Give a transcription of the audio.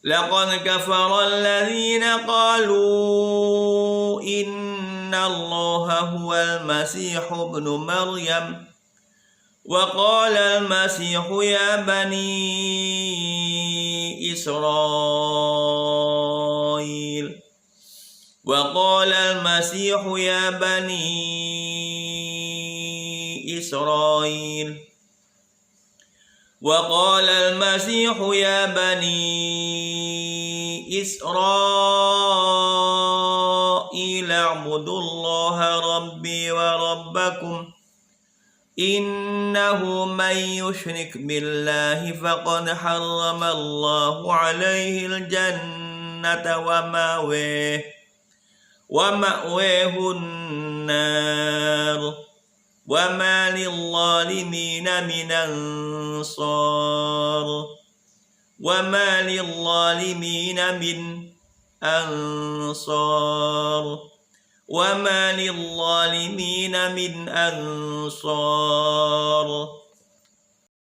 لقد كفر الذين قالوا إن الله هو المسيح ابن مريم وقال المسيح يا بني إسرائيل وقال المسيح يا بني إسرائيل وقال المسيح يا بني إسرائيل اعبدوا الله ربي وربكم إنه من يشرك بالله فقد حرم الله عليه الجنة ومأويه النار وما للظالمين من أنصار وما للظالمين من أنصار وما للظالمين من أنصار